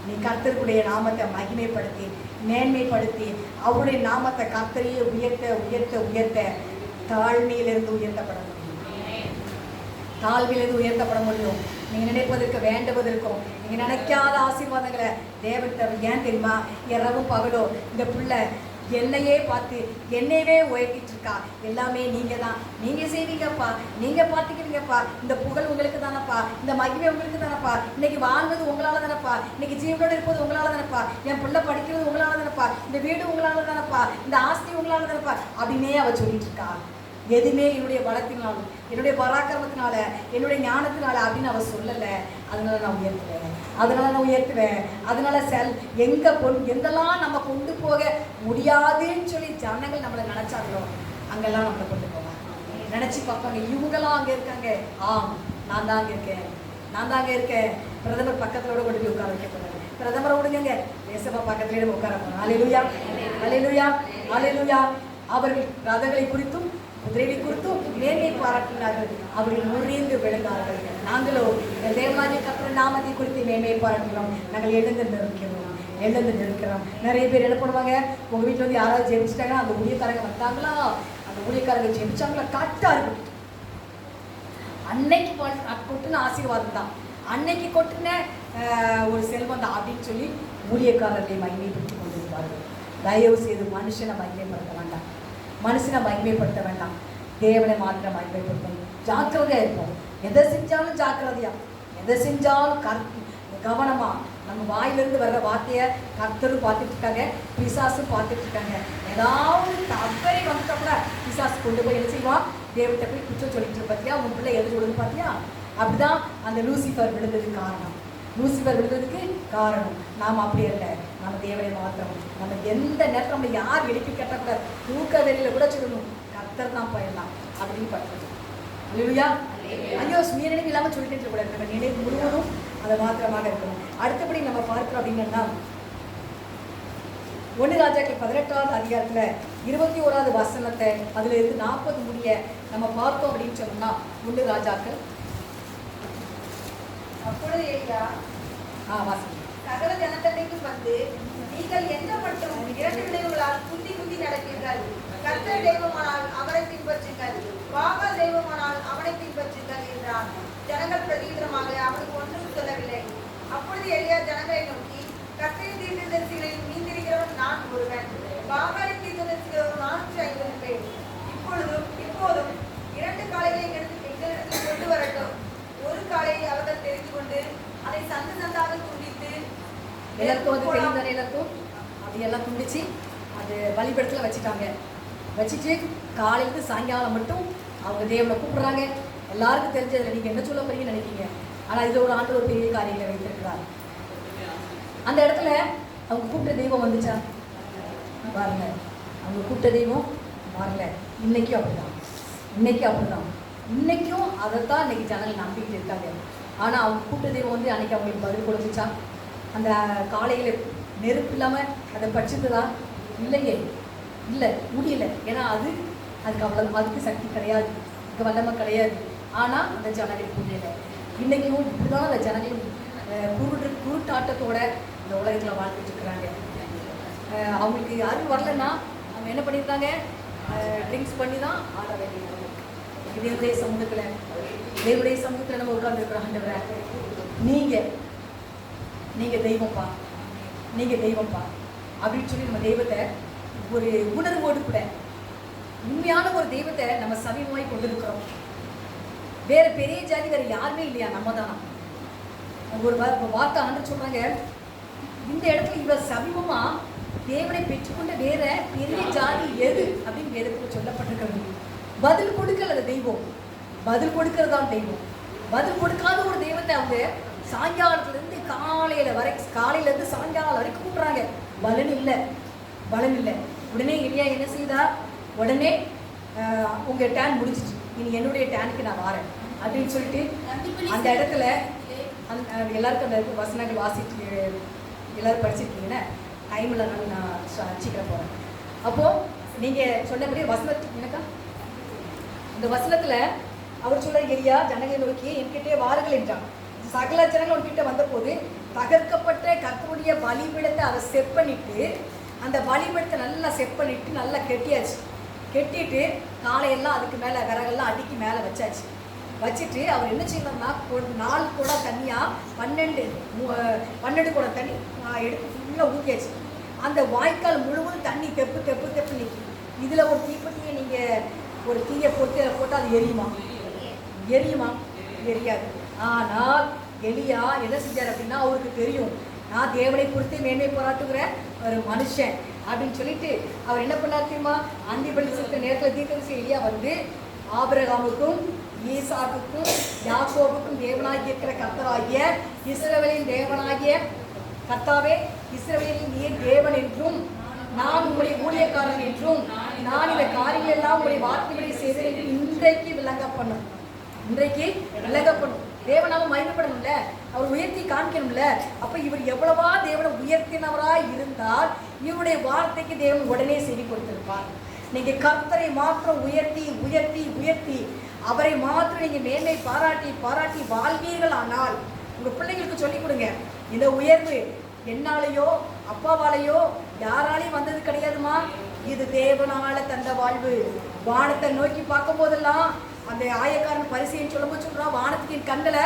நீ கர்த்தருடைய நாமத்தை மகிமைப்படுத்தி மேன்மைப்படுத்தி அவருடைய நாமத்தை கர்த்தரையே உயர்த்த உயர்த்த உயர்த்த தாழ்மையிலிருந்து உயர்த்தப்பட முடியும். தாழ்விலிருந்து உயர்த்தப்பட முடியும். நீங்கள் நினைப்பதற்கு வேண்டுவதற்கும் நீங்கள் நினைக்காத ஆசீர்வாதங்களை தேவன் தரும். ஏன் தெரியுமா? இரவும் பகலோ இந்த பிள்ளை என்னையே பார்த்து என்னையவே உயர்த்திட்டு இருக்கா. எல்லாமே நீங்கள் தான், நீங்கள் செய்வீங்கப்பா, நீங்கள் பார்த்துக்கிறீங்கப்பா, இந்த புகழ் உங்களுக்கு தானப்பா, இந்த மகிமை உங்களுக்கு தானப்பா, இன்னைக்கு வாழ்வது உங்களால் தானப்பா, இன்னைக்கு ஜீவனோடு இருப்பது உங்களால் தானப்பா, என் பிள்ளை படிக்கிறது உங்களால் தானப்பா, இந்த வீடு உங்களால் தானப்பா, இந்த ஆஸ்தி உங்களால் தானப்பா அப்படின்னே அவள் சொல்லிட்டு இருக்கா. எதுவுமே என்னுடைய பலத்தினாலும் என்னுடைய பராக்கிரமத்தினால என்னுடைய ஞானத்தினால அப்படின்னு அவள் சொல்லலை. அதனால நான் உயர்த்துவேன், அதனால நான் உயர்த்துவேன். அதனால எங்கெல்லாம் நம்ம கொண்டு போக முடியாதுன்னு சொல்லி ஜனங்கள் நம்மளை நினைச்சாங்களோ அங்கெல்லாம் நம்மளை கொண்டு போவாங்க. நினைச்சு பார்ப்பாங்க, இவங்கெல்லாம் அங்கே இருக்காங்க. நான் தான் அங்கே இருக்கேன், நான் தாங்க இருக்கேன். பிரதமர் பக்கத்தோட கொண்டு போய் உட்கார வைக்கப்படுறாரு. பிரதமரை விடுங்க, தேசமா பக்கத்துலேயே நம்ம உட்கார போறோம். அல்லேலூயா, அல்லேலூயா, அல்லேலூயா. அவர்கள் ரதங்களை குறித்தும் குதிரையை குறித்தும் மேன்மை பாராட்டினார்கள். அவர்கள் முறிந்து விழுந்தார்கள். நாங்களோ தேவனாகிய கர்த்தருடைய நாமத்தை குறித்து மேன்மை பாராட்டுகிறோம். நாங்கள் எழுந்து நிற்கிறோம். நிறைய பேர் என்ன பண்ணுவாங்க, உங்கள் வீட்டில் வந்து யாராவது ஜெபிச்சிட்டாங்கன்னா அந்த ஊழியக்காரங்க வந்தாங்களா, அந்த ஊழியக்காரங்க ஜெபிச்சாங்களா, கரெக்டாக இருக்கும். அன்னைக்கு கொட்டுன ஆசீர்வாதம் தான், அன்னைக்கு கொட்டுன ஒரு செல்வம் தான் அப்படின்னு சொல்லி ஊழியக்காரர்களை மகிமைப்படுத்தி கொண்டிருப்பார்கள். தயவு செய்து மனுஷனை மகிமைப்படுத்த வேண்டாம், மனுஷனை மகிமைப்படுத்த வேண்டாம், தேவனை மாத்திரம் மகிமைப்படுத்தணும். ஜாக்கிரதையாக இருப்போம். எதை செஞ்சாலும் ஜாக்கிரதையா, எதை செஞ்சாலும் கவனமா. நம்ம வாயிலிருந்து வர்ற வார்த்தையை கர்த்தரும் பார்த்துட்டு இருக்காங்க, பிசாசும் பார்த்துட்டு இருக்காங்க. ஏதாவது தவறை வந்துட்டா கூட பிசாசு கொண்டு போய் என்ன செய்வான், தேவத்தை போய் குற்றம் சொல்லிட்டு பார்த்தியா, உன் பிள்ளை எது விழுந்து பார்த்தியா. அப்படிதான் அந்த லூசிஃபர் விழுந்ததுக்கு காரணம். லூசிஃபர் விழுந்ததுக்கு காரணம் நாம் அப்படி இல்லை. நம்ம தேவனை மாத்திரம். நம்ம எந்த நேரத்தில் நம்ம யார் எழுப்பி கட்டக்கூடாது, தூக்க வெளியில் கூட சொல்லணும், கர்த்தர் தான் போயிடலாம் அப்படின்னு படுறது. இல்லையா? ஐயோ சுய நினைவு இல்லாமல் சொல்லிட்டு கூடாது. நம்ம நினைவு முழுவதும் அதை மாத்திரமாக இருக்கணும். அடுத்தபடி நம்ம பார்க்கிறோம் அப்படின்னா 1 ராஜாக்கள் 18வது அதிகாரத்தில் 21வது வசனத்தை அதுல இருந்து 40 முடிய நம்ம பார்த்தோம் அப்படின்னு சொன்னோம்னா 1 ராஜாக்கள். அப்பொழுது எலியா சகல ஜனத்தண்டைக்கும் வந்து, நீங்கள் எந்த மட்டும் 2 விளைவுகளால் குந்தி குந்தி நடப்பீர்கள். கர்த்தர் தெய்வமானால் அவரை பின்பற்றுங்கள், பாகால் தெய்வமானால் அவனை பின்பற்றுங்கள் என்றான். ஜனங்கள் பிரதியுத்தரமாக அவனுக்கு ஒன்றும் சொல்லவில்லை. அப்பொழுது எலியா ஜனங்களை நோக்கி, கர்த்தரின் தீர்க்கதரிசிகளில் மீந்திருக்கிறவன் நான் ஒருவன், பாகாலின் தீர்க்கதரிசிகள் 450 பேர். இப்போதும் 2 காளைகளை எங்களிடத்தில் கொண்டு வரட்டும். ஒரு காளையை அவர்கள் தெரிந்து கொண்டு அதை சந்து சந்தாக துண்டித்து அப்படியெல்லாம் துண்டிச்சு அது பலிபீடத்தில் வச்சுட்டாங்க. வச்சுட்டு காலையிலேருந்து சாயங்காலம் மட்டும் அவங்க தேவனை கூப்பிடுறாங்க. எல்லாருக்கும் தெரிஞ்சதில்லை, நீங்கள் என்ன சொல்ல போறீங்கன்னு நினைக்கிறீங்க. ஆனால் இது ஒரு ஆண்டு ஒரு பெரிய காரியங்களை வைத்திருக்கிறார். அந்த இடத்துல அவங்க கூப்பிட்ட தெய்வம் வந்துச்சா பாருங்க, அவங்க கூப்பிட்ட தெய்வம் வரல. இன்னைக்கும் அப்படிதான், இன்னைக்கும் அதைத்தான் இன்னைக்கு ஜனங்கள் நம்பிக்கிட்டு இருக்காங்க. ஆனால் அவங்க கூட்ட தெய்வம் வந்து அன்னைக்கு அவங்களுக்கு பதில் கொடுத்துச்சா? அந்த காலையில் நெருப்பு இல்லாமல் அதை பட்சித்ததா? இல்லையே, இல்லை, முடியல. ஏன்னா அதுக்கு அவ்வளோ, அதுக்கு சக்தி கிடையாது, அதுக்கு வல்லமை கிடையாது. ஆனால் அந்த ஜனங்கள் புரியலை. இன்றைக்கும் இப்படிதான் அந்த ஜனங்கள் குருட்டாட்டத்தோட இந்த உலகத்தில் வாழ்ந்துட்டு இருக்கிறாங்க. அவங்களுக்கு யாரும் வரலன்னா அவங்க என்ன பண்ணியிருக்காங்க? ட்ரிங்க்ஸ் பண்ணி தான் ஆட வேண்டியது. தேவனுடைய சமூகத்தில் நம்ம உட்கார்ந்துருக்கிறோம். ஆண்டவரே, நீங்கள் தெய்வம்ப்பா அப்படின்னு சொல்லி நம்ம தெய்வத்தை ஒரு உணர்வோடு கூட உண்மையான ஒரு தெய்வத்தை நம்ம சமீபமாய் கொண்டிருக்கிறோம். வேற பெரிய ஜாதி வேற யாருமே இல்லையா? நம்ம தானா? ஒரு வார்த்தை ஆண்டு சொல்றாங்க, இந்த இடத்துல இவர் சமீபமா தேவனை பெற்றுக்கொண்ட வேற பெரிய ஜாதி எது அப்படின்னு வேதத்தில் சொல்லப்பட்டிருக்கிறது. பதில் கொடுக்கல தெய்வம், பதில் கொடுக்கறதான் தெய்வம். பதில் கொடுக்காத ஒரு தெய்வத்தை அவங்க சாயங்காலத்துலேருந்து காலையிலேருந்து சாயங்காலம் வரைக்கும் கூப்பிட்றாங்க. பலன் இல்லை. உடனே எலியா என்ன செய்தா? உடனே உங்கள் டேன் முடிஞ்சிச்சு, இனி என்னுடைய டேனுக்கு நான் வரேன் அப்படின்னு சொல்லிட்டு அந்த இடத்துல எல்லாருக்கும் அந்த வசனங்கள் வாசிட்டு எல்லோரும் படிச்சிருக்கீங்கன்னா டைமில் நான் சீக்கிரம் போகிறேன். அப்போது நீங்கள் சொன்னபடி எனக்கா இந்த வசனத்தில் அவர் சொல்கிற எலியா ஜனங்களை நோக்கி என்கிட்டே வாருங்கள் என்றான். சகல ஜனங்கள் உன்கிட்ட வந்தபோது தகர்க்கப்பட்ட கர்த்தருடைய பலிபீடத்தை அவர் செட் பண்ணிட்டு, அந்த பலிபீடத்தை நல்லா செட் பண்ணிட்டு நல்லா கெட்டிட்டு காலையெல்லாம் அதுக்கு மேலே விறகெல்லாம் அடுக்கி மேலே வச்சுட்டு அவர் என்ன செய்யணும்னா 4 குடம் தண்ணியாக 12 குடம் தண்ணி எடுத்து ஃபுல்லாக ஊற்றியாச்சு. அந்த வாய்க்கால் முழுவதும் தண்ணி தெப்பு நிற்கும். இதில் ஒரு தீப்பெட்டியை நீங்கள் ஒரு தீயை போட்டு அது எரியுமா? எரியாது. ஆனால் எலியா என்ன செஞ்சார் அப்படின்னா, அவருக்கு தெரியும் நான் தேவனை குறித்து மேன்மை பாராட்டுகிற ஒரு மனுஷன் அப்படின்னு சொல்லிட்டு அவர் என்ன பண்ணார் தெரியுமா? அந்தி பலி செலுத்த நேரத்தில் தீர்க்கதரிசி எலியா வந்து ஆபிரகாமுக்கும் ஈசாக்குக்கும் யாக்கோபுக்கும் தேவனாகி இருக்கிற கர்த்தராகிய இஸ்ரவேலின் தேவனாகிய கர்த்தாவே, இஸ்ரவேலின் நீர் தேவன் என்றும் நான் உங்களுடைய ஊழியக்காரன் என்றும் நான் இந்த காரியங்கள் எல்லாம் உங்களுடைய வார்த்தைகளை செய்தேன் என்று இன்றைக்கு விளங்க பண்ணும். தேவனாக மகிமைப்படணும்ல, அவர் உயர்த்தி காமிக்கணும்ல. அப்ப இவர் எவ்வளவா தேவனை உயர்த்தினவராய் இருந்தால் இவருடைய வார்த்தைக்கு தேவன் உடனே செவி கொடுத்திருப்பார். நீங்க கர்த்தரை மாத்திரம் உயர்த்தி அவரை மாத்திரம் நீங்க மேன்மை பாராட்டி வாழ்வீர்கள். ஆனால் உங்க பிள்ளைங்களுக்கு சொல்லிக் கொடுங்க, இந்த உயர்வு என்னாலேயோ அப்பாவாலேயோ யாராலையும் வந்தது கிடையாதுமா, இது தேவனால தந்த வாழ்வு. வானத்தை நோக்கி பார்க்கும் போதெல்லாம் அந்த ஆயக்காரன் பரிசைன்னு சொல்றான், வானத்துக்கு என் கண்களை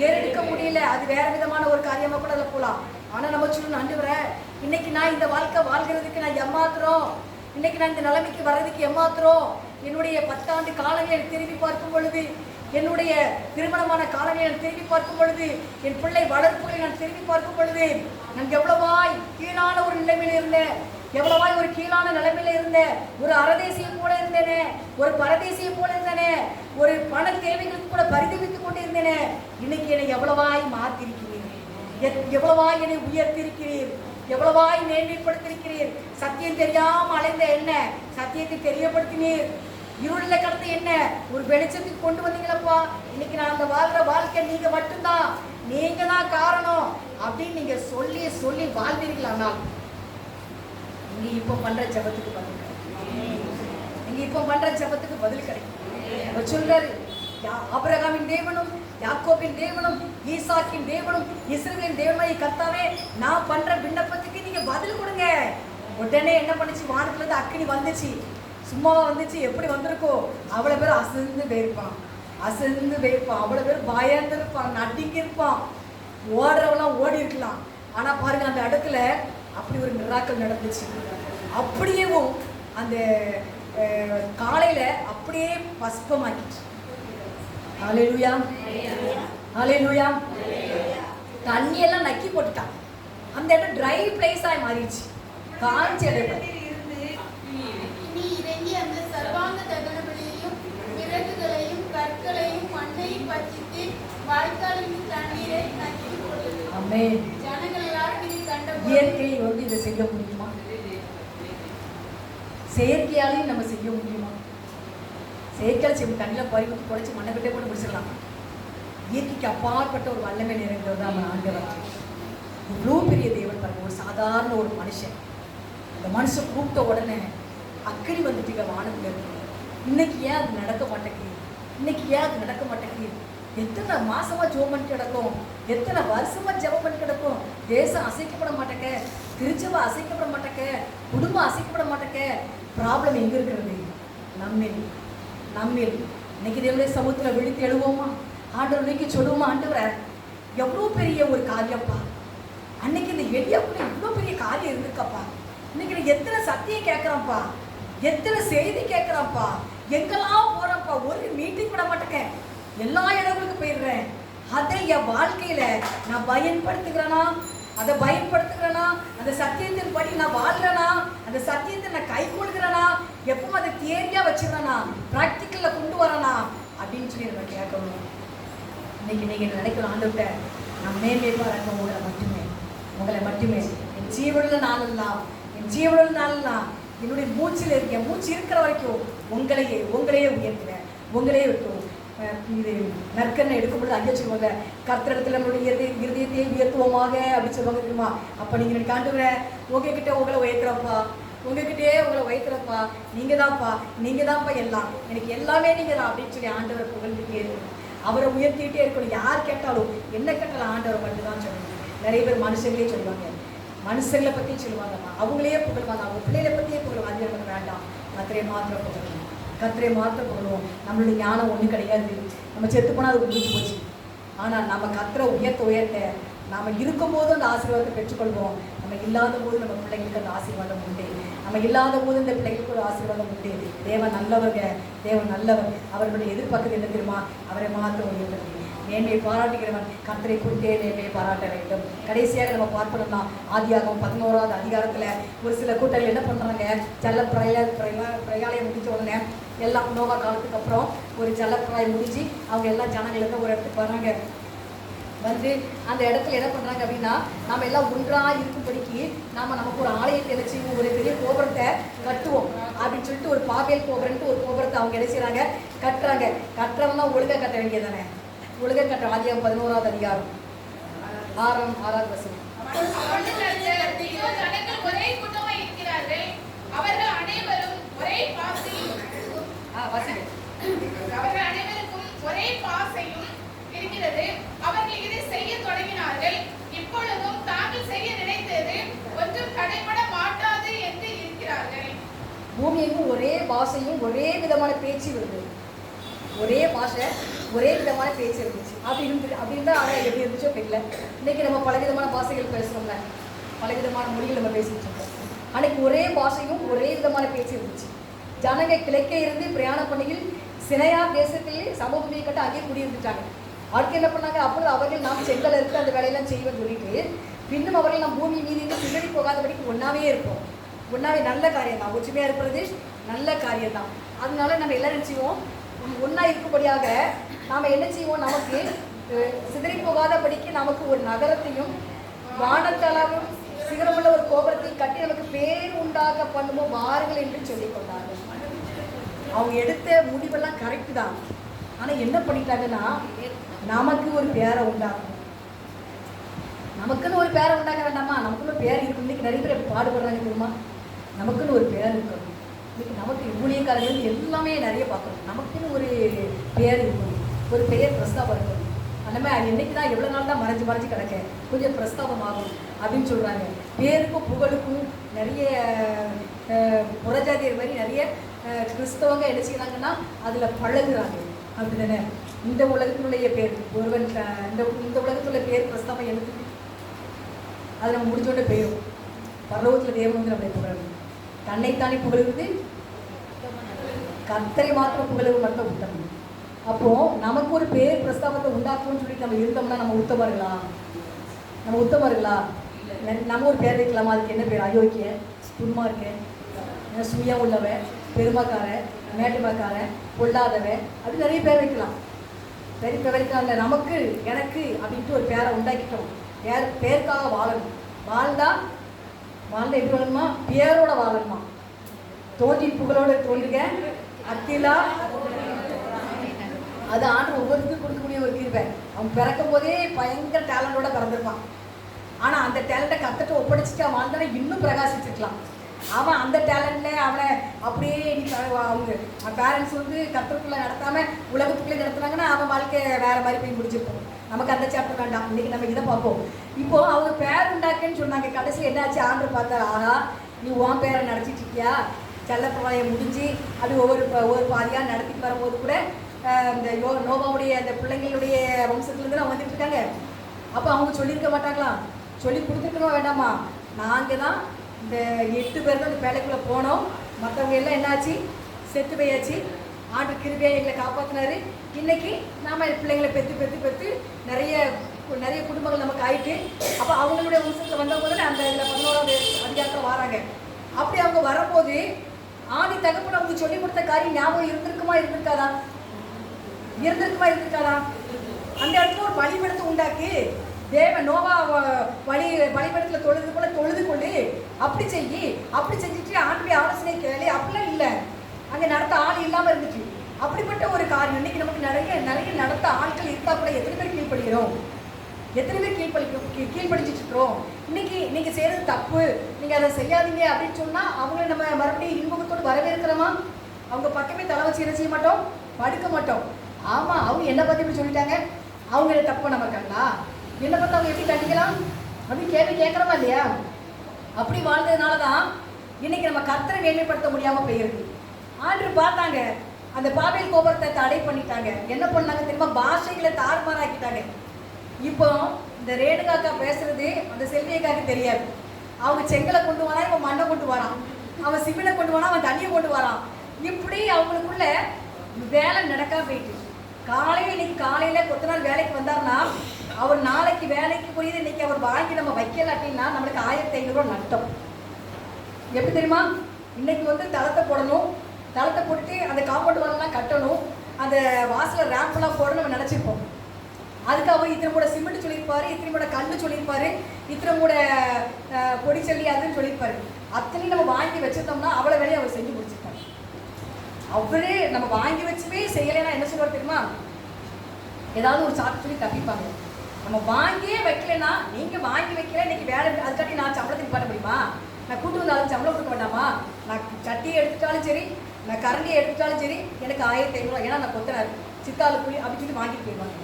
ஏறெடுக்க முடியல. அது வேற விதமான ஒரு காரியமா கூட அதில் போகலாம். ஆனா நம்ம சொல்லணும், ஆண்டவரே இன்னைக்கு நான் இந்த வாழ்க்கை வாழ்கிறதுக்கு நான் எம்மாத்திரம், இன்னைக்கு நான் இந்த நிலைமைக்கு வர்றதுக்கு எம்மாத்திரம். என்னுடைய 10 ஆண்டு காலங்களை திரும்பி பார்க்கும் பொழுது, என்னுடைய திருமணமான காலங்களை நான் திரும்பி பார்க்கும் பொழுது, என் பிள்ளை வளர்ப்புகளை நான் திரும்பி பார்க்கும் பொழுது, நான் எவ்வளவாய் கீழான ஒரு நிலைமையில இருந்தேன், எவ்வளவாய் ஒரு கீழான நிலைமையில இருந்தேன். ஒரு அரதேசியை போல இருந்தேனே, ஒரு பரதேசியை போல இருந்தேனே, ஒரு பண தேவைகளுக்கு கூட பரிதவித்துக் கொண்டு இருந்தேனே. இன்னைக்கு என்னை எவ்வளவாய் மாத்திருக்கிறீர், எவ்வளவாய் என்னை உயர்த்திருக்கிறீர், எவ்வளவாய் மேன்மைப்படுத்திருக்கிறீர். சத்தியம் தெரியாம அலைந்த என்ன சத்தியத்தை தெரியப்படுத்தினீர். இருள கடந்து என்ன ஒரு வெளிச்சத்துக்கு கொண்டு வந்தீங்களப்பா. இன்னைக்கு நான் அந்த வாழ்ற வாழ்க்கை நீங்க மட்டும்தான், நீங்க தான் காரணம் அப்படின்னு நீங்க சொல்லி வாழ்வீர்களானா நீங்க இப்போ பண்ற ஜபத்துக்கு பதில் கிடைக்கும். அவர் சொல்றாரு, ஆபிரகாமின் தேவனும் யாக்கோபின் தேவனும் ஈசாக்கின் தேவனும் இஸ்ரவேலின் தேவனாகிய கர்த்தாவே, நான் பண்ற விண்ணப்பத்துக்கு நீங்க பதில் கொடுங்க. உடனே என்ன பண்ணுச்சு? வானத்துல இருந்து அக்கினி வந்துச்சு. சும்மாவா வந்துச்சு? எப்படி வந்திருக்கோ அவ்வளோ பேர் அசந்து போயிருப்பான். அவ்வளோ பேர் பயந்து இருப்பான், நடுங்கி இருப்பான், ஓடுறவெல்லாம் ஓடி இருக்கலாம். ஆனால் பாருங்க, அந்த இடத்துல அப்படி ஒரு மிராக்கள் நடந்துச்சு. அப்படியேவும் அந்த காலையில் அப்படியே பஸ்பமாக்கிச்சு. ஹல்லேலூயா, ஹல்லேலூயா. தண்ணியெல்லாம் நக்கி போட்டுட்டான். அந்த இடம் ட்ரை பிளேஸாக மாறிடுச்சு, காஞ்சி இடம். அந்த சர்வாங்க தகனங்களையும் விறகுகளையும் கற்களையும் மண்ணையும் பற்றித்து வாய்க்காலின் தண்ணீரை நக்கி போட்டது. ஆமென். ஜனங்கள் எல்லாரும் இதை கண்டபோது இயற்கை வந்து இதை செய்ய முடியுமா? செயற்கையாலையும் நம்ம செய்ய முடியுமா? செயற்கையால் செய்ய தண்ணியில் பறி ஊற்றி குறைச்சி மண்ணை போட்டு முடிச்சிடலாம். இயற்கைக்கு அப்பாற்பட்ட ஒரு வல்லமை நிறைந்தவர் தான் நம்ம ஆண்டவர். இவ்வளோ பெரிய தேவன் பாருங்க, ஒரு சாதாரண ஒரு மனுஷன். அந்த மனுஷன் கூப்பிட்ட உடனே அக்கடி வந்துட்டு வானத்தில் இருக்கு. இன்னைக்கு ஏன் அது நடக்க மாட்டேங்குது? இன்னைக்கு ஏன் அது நடக்க மாட்டேங்குது? எத்தனை மாசமா ஜெபம் பண்ணி கிடக்கும், எத்தனை வருஷமா ஜெபம் பண்ணி கிடக்கும். தேசம் அசைக்கப்பட மாட்டேங்க, திருச்சபை அசைக்கப்பட மாட்டேங்க, குடும்பம் அசைக்கப்பட மாட்டேங்க. ப்ராப்ளம் எங்க இருக்கிறது? நம்மில். இன்னைக்கு தேவனுடைய சமூகத்தில் விழித்து எழுவோமா? ஆண்டவர் இன்னைக்கு சொல்லுவோமா, ஆண்டவரை எவ்வளோ பெரிய ஒரு காரியப்பா, அன்னைக்கு இந்த எளியாக்குள்ள இவ்வளோ பெரிய காரியம் இருந்திருக்கப்பா. இன்னைக்கு நான் எத்தனை சத்தியம் கேட்குறேன்ப்பா, எத்தனை செய்தி கேட்குறான்ப்பா, எங்கெல்லாம் போகிறேன்ப்பா, ஒரு மீட்டிங் விட மாட்டேங்க, எல்லா இடங்களுக்கு போயிடுறேன். அதை என் வாழ்க்கையில நான் பயன்படுத்துகிறேனா? அதை பயன்படுத்துகிறேனா? அந்த சத்தியத்தின் படி நான் வாழ்றேனா? அந்த சத்தியத்தை நான் கை கொள்கிறேனா? எப்பவும் அதை தியரியா வச்சிடறேனா? ப்ராக்டிக்கல்ல கொண்டு வரேனா அப்படின்னு சொல்லி நம்ம கேட்கணும். இன்னைக்கு நீங்க நினைக்கிற ஆண்டுகிட்ட நான் மேன்மை பாருங்க, உங்களை மட்டுமே என் ஜீவனுள்ள நாளெல்லாம் என்னுடைய மூச்சில் இருக்கேன், மூச்சு இருக்கிற வரைக்கும் உங்களையே உயர்த்துவேன், உங்களையே வைக்கும். இது நற்கண்ணை எடுக்கும்பொழுது ஐயா சொல்லுவாங்க, கர்த்தரிடத்தில் நம்மளுடைய இருதயத்தை உயர்த்துவோமாக அப்படின்னு சொல்லுவாங்க தெரியுமா? அப்போ நீங்கள் எனக்கு ஆண்டவரே உங்ககிட்ட உங்களை உயர்த்துறப்பா, உங்ககிட்டயே உங்களை உயர்த்துறப்பா, நீங்கள் தான்ப்பா எல்லாம், எனக்கு எல்லாமே நீங்கள் தான் அப்படின்னு சொல்லி ஆண்டவரை புகழ்ந்துட்டே இருக்கணும், அவரை உயர்த்திக்கிட்டே இருக்கணும். யார் கேட்டாலும் என்ன கேட்டாலும் ஆண்டவரை மட்டும் தான் சொல்லணும். நிறைய பேர் மனுஷங்களே சொல்லுவாங்க, மனுஷங்களை பற்றி சொல்லுவாங்கம்மா, அவங்களே புகழ்வாங்க, அவங்க பிள்ளைகளை பற்றியே புகழ்வாங்க. அது நமக்கு வேண்டாம், கர்த்தரை மாத்திரம் புகழுவோம். நம்மளுடைய ஞானம் ஒன்றும் கிடையாது, நம்ம செத்து போனால் அது முடிஞ்சு போச்சு. ஆனால் நம்ம கர்த்தரை உயர்த்த நாம் இருக்கும்போது அந்த ஆசீர்வாதத்தை பெற்றுக்கொள்வோம். நம்ம இல்லாத போது நம்ம பிள்ளைங்களுக்கு அந்த ஆசீர்வாதம் உண்டு, நம்ம இல்லாத போது இந்த பிள்ளைகளுக்கு ஒரு ஆசீர்வாதம் உண்டு. தேவன் நல்லவர். அவர்களுடைய எதிர்பார்க்குறது என்ன தெரியுமா? அவரை மாத்திரம் உயர்த்தது. மேன்மையை பாராட்டுகிறவன் கர்த்தரை குறித்தே மேன்மையை பாராட்ட வேண்டும். கடைசியாக நம்ம பார்ப்போம்னா ஆதியாகமம் 11வது அதிகாரத்தில் ஒரு சில கூட்டங்கள் என்ன பண்ணுறாங்க, ஜல பிரயாணம் முடிஞ்ச உடனே எல்லாம் நோவா காலத்துக்கு அப்புறம் ஒரு ஜலப்பிரளயம் முடிஞ்சு அவங்க எல்லாம் ஜனங்களுக்கு ஒரு இடத்துக்கு வராங்க. வந்து அந்த இடத்துல என்ன பண்ணுறாங்க அப்படின்னா, நம்ம எல்லாம் ஒன்றாக இருக்கும்படிக்கு நமக்கு ஒரு ஆலயத்தை வச்சு ஒரு பெரிய கோபுரத்தை கட்டுவோம் அப்படின்னு சொல்லிட்டு ஒரு பாபேல் கோபுரன்ட்டு ஒரு கோபுரத்தை அவங்க என்ன செய்கிறாங்க, கட்டுறவங்க ஒழுங்காக கட்ட வேண்டியதானே, ஒழுங்காக கட்டுற. ஆதியாகமம் 11வது அதிகாரம் 6வது வசனம். ஒரே பாசையும் இருக்கிறது. அவர்கள் இதை செய்ய தொடங்கினார்கள். இப்பொழுதும் தாங்கள் செய்ய நினைத்தது ஒன்றும் தடைபட மாட்டாது என்று இருக்கிறார்கள். பூமி எங்கும் ஒரே பாஷையும் ஒரே விதமான பேச்சு வருது. ஒரே பாஷை ஒரே விதமான பேச்சு இருந்துச்சு. அப்படின்னு தான் ஆனால் எப்படி இருந்துச்சோ தெரியல. இன்னைக்கு நம்ம பலவிதமான பாஷைகள் பேசுகிறோம்ல, பலவிதமான மொழிகள் நம்ம பேசிட்டு இருக்கோம். அன்னைக்கு ஒரே பாஷையும் ஒரே விதமான பேச்சு இருந்துச்சு. ஜனங்க கிழக்கே இருந்து பிரயாணம் பண்ணிகள் சினையா தேசத்திலே சமபூமியை கட்ட அங்கே குடியிருந்துட்டாங்க. அடுத்து என்ன பண்ணாங்க, அப்பொழுது அவர்கள் நாம் செங்கல் இருக்கு அந்த வேலையெல்லாம் செய்வோம்னு சொல்லிட்டு பின்னும் அவர்கள் நம் பூமி மீது இருந்து பின்னாடி போகாதபடிக்கு ஒன்றாவே இருப்போம். ஒன்றாவே நல்ல காரியம் தான், ஒற்றுமையாக இருக்கிறது நல்ல காரியம் தான். அதனால நம்ம எல்லாம் என்ன செய்வோம், ஒன்றா இருக்கும்படியாக நாம் என்ன செய்வோம், நமக்கு சிதறி போகாதபடிக்கு நமக்கு ஒரு நகரத்தையும் வானத்தளவும் சிகரமுள்ள ஒரு கோபுரத்தை கட்டி நமக்கு பேர் உண்டாக பண்ணுவோம் வாருங்கள் என்று சொல்லிக் கொண்டார்கள். அவங்க எடுத்த முடிவெல்லாம் கரெக்டு தான். ஆனால் என்ன பண்ணிட்டாங்கன்னா, நமக்கு ஒரு பேரை உண்டாகணும், நமக்குன்னு ஒரு பேரை உண்டாக்க வேண்டாமா? நமக்குன்னு ஒரு பேர் இருக்கும். இன்னைக்கு நிறைய பேர் எப்படி பாடுபடுறாங்க தெரியுமா? நமக்குன்னு ஒரு பேர் இருக்கணும். இன்னைக்கு நமக்கு ஊழியக்காரர்கள் எல்லாமே நிறைய பார்க்கணும். நமக்குன்னு ஒரு பேர் இருக்கணும், ஒரு பெயர் பிரஸ்தாபம் இருக்கணும். அந்த மாதிரி என்னைக்கு தான் எவ்வளோ நாள் தான் மறைஞ்சு கிடக்க கொஞ்சம் பிரஸ்தாபம் ஆகும் அப்படின்னு சொல்கிறாங்க. பேருக்கும் புகழுக்கும் நிறைய புறஜாதியர் மாதிரி நிறைய கிறிஸ்தவங்க என்ன செய்கிறாங்கன்னா அதில் பழகுறாங்க. அப்படி தானே? இந்த உலகத்தினுடைய பேர் ஒருவன் இந்த உலகத்துள்ள பேர் பிரஸ்தாபம் எழுத்துக்கு அது நம்ம முடிஞ்சோட போயிடும். பரலோகத்தில் தேவன் வந்து நம்மளை புகழணும். தன்னைத்தானே புகழுவது கர்த்தரை மாத்திரம் புகழுவது மட்டும் உத்தமம். அப்போது நமக்கு ஒரு பேர் பிரஸ்தாபத்தை உண்டாக்கும்னு சொல்லிட்டு நம்ம இருந்தோம்னா நம்ம உத்தமர்களா? நம்ம ஒரு பேர் வைக்கலாமா? அதுக்கு என்ன பேர்? அயோக்கிய, துன்மார்க்க, சுய உள்ளவன், பெருமைக்காரன், மேட்டுமாக்காரன், பொல்லாதவன், அப்படி நிறைய பேர் வைக்கலாம். வைக்கலாம்ல. நமக்கு எனக்கு அப்படின்ட்டு ஒரு பேரை உண்டாக்கிட்டோம். பேருக்காக வாழணும். வாழ்ந்தா எப்படி வாழணுமா? பேரோட வாழணுமா? தோன்றி புகழோடு தோன்றுக அத்திலா. அது ஆண்டு ஒவ்வொருத்தருக்கும் கொடுக்கக்கூடிய ஒரு கிருபை. அவன் பிறக்கும் போதே பயங்கர டேலண்டோட பிறந்திருப்பான். ஆனால் அந்த டேலண்ட்டை கற்றுட்டு ஒப்படைச்சிட்டு அவன் வாழ்ந்தானே இன்னும் பிரகாசிச்சிருக்கலாம். அவன் அந்த டேலண்ட்டில் அவனை அப்படியே அவங்க பேரண்ட்ஸ் வந்து கற்றுக்குள்ளே நடத்தாமல் உலகத்துக்குள்ளே நடத்துனாங்கன்னா அவன் வாழ்க்கை வேறு மாதிரி போய் முடிச்சிருப்போம். நமக்கு அந்த சாப்டர் வேண்டாம். இன்றைக்கி நம்ம இதை பார்ப்போம். இப்போது அவங்க பேர் உண்டாக்குன்னு சொன்னாங்க. கடைசி என்னாச்சு? ஆண்டு பார்த்தா, ஆஹா நீ உன் பேரை நடத்திட்டு இருக்கியா? செல்லப்பிரவாயம் முடிஞ்சு அது ஒவ்வொரு பாதியாக நடத்திட்டு வரும்போது கூட இந்த நோவாவுடைய அந்த பிள்ளைங்களுடைய வம்சத்துலேருந்து அவங்க வந்துட்டு இருக்காங்க. அப்போ அவங்க சொல்லியிருக்க மாட்டாங்களா? சொல்லி கொடுத்துருக்கணும் வேண்டாமா? நாங்கள் தான் இந்த 8 பேர் தான் இந்த வேலைக்குள்ளே போனோம். மற்றவங்க எல்லாம் என்னாச்சு? செத்து போயாச்சு. ஆண்டு கிருபையாக எங்களை காப்பாற்றினாரு. இன்றைக்கி நாம் பிள்ளைங்களை பெற்று நிறைய குடும்பங்கள் நமக்கு ஆயிட்டு. அப்போ அவங்களுடைய வம்சத்தில் வந்தபோது அந்த இதில் 11ஆவது அதிகாரத்தில் வராங்க. அப்படி அவங்க வரும்போது ஆதி தகப்பன் அவங்க சொல்லிக் கொடுத்த காரியம் ஞாபகம் இருந்திருக்காதா? அந்த இடத்துல ஒரு பலிபீடத்தை உண்டாக்கி தேவன் நோவா பலிபீடத்தில் தொழுது கொண்டு அப்படி செஞ்சுட்டு ஆண்டுடைய ஆலோசனை கேளு. அப்படிலாம் இல்லை, அங்கே நடத்த ஆள் இல்லாமல் இருந்துச்சு. அப்படிப்பட்ட ஒரு காரியம் இன்னைக்கு நமக்கு நிறைய நடத்த ஆட்கள் இருந்தால் கூட எத்தனை பேர் கீழ்ப்படுகிறோம்? எத்தனை பேர் கீழ்படிச்சிட்டு இருக்கிறோம்? இன்னைக்கு செய்கிறது தப்பு, நீங்கள் அதை செய்யாதீங்க அப்படின்னு சொன்னால் அவங்கள நம்ம மறுபடியும் இன்பத்தோடு வரவேற்கிறோமா? அவங்க பக்கமே தலை வச்சு என்ன செய்ய மாட்டோம்? படுக்க மாட்டோம். ஆமாம், அவங்க என்னை பற்றி இப்படி சொல்லிட்டாங்க, அவங்க தப்பு பண்ண மாட்டாங்களா? என்னை பார்த்து அவங்க எப்படி கண்டிக்கலாம் அப்படின்னு கேள்வி கேட்குறோமா இல்லையா? அப்படி வாழ்ந்ததுனால தான் இன்னைக்கு நம்ம கர்த்தரை மேன்மைப்படுத்த முடியாமல் போயிருக்கு. ஆண்டு பார்த்தாங்க, அந்த பாபேல் கோபுரத்தை தடை பண்ணிட்டாங்க. என்ன பண்ணாங்க தெரியுமா? பாஷைகளை தாறுமாறாக்கிட்டாங்க. இப்போ இந்த ரேணுகாக்கா பேசுறது அந்த செல்வியக்காக்கு தெரியாது. அவங்க செங்கலை கொண்டு வரான், இவன் மண்ணை கொண்டு வரான். அவன் சிமெண்ட்டை கொண்டு வரான், அவன் தண்ணியை கொண்டு வரான். இப்படி அவங்களுக்குள்ள வேலை நடக்காம போயிட்டு இன்னைக்கு காலையில் கொத்தனார் வேலைக்கு வந்தார்னா அவர் நாளைக்கு வேலைக்கு போய் இன்னைக்கு அவர் வாங்கி நம்ம வைக்கல அப்படின்னா நம்மளுக்கு 1500 ரூபா நட்டம். எப்படி தெரியுமா? இன்னைக்கு வந்து தளத்தை போடணும், தளத்தை போட்டுட்டு அந்த காம்பவுண்ட் வாலெல்லாம் கட்டணும், அந்த வாசலில் ரேம்ப்லாம் போடணும் நம்ம நினச்சிருப்போம். அதுக்கு அவர் இத்தனை கூட சிமெண்ட் சொல்லியிருப்பாரு, இத்தனை கூட கல் சொல்லியிருப்பாரு, இத்தனை கூட பொடி சொல்லி அதுன்னு சொல்லியிருப்பாரு. அத்தனையும் நம்ம வாங்கி வச்சிருந்தோம்னா அவ்வளோ வேலையை அவர் செஞ்சு முடிச்சிருப்பாரு. அவரே நம்ம வாங்கி வச்சுமே செய்யலைன்னா என்ன சொல்லுவார் தெரியுமா? ஏதாவது ஒரு சாக்கு சொல்லி தப்பிப்பாங்க. நம்ம வாங்கியே வைக்கலைன்னா, நீங்கள் வாங்கி வைக்கல இன்னைக்கு வேலை அதுக்காட்டி நான் சம்பளத்துக்கு பண்ண முடியுமா? நான் கூட்டு வந்தாலும் சம்பளம் கொடுக்க வேண்டாமா? நான் சட்டியை எடுத்துட்டாலும் சரி, நான் கரண்டியை எடுத்துட்டாலும் சரி, எனக்கு 1500 ரூபா. ஏன்னா நான் கொத்தனார் சித்தாலு புளி அப்படின்னு சொல்லி வாங்கிட்டு போயிடுவாங்க.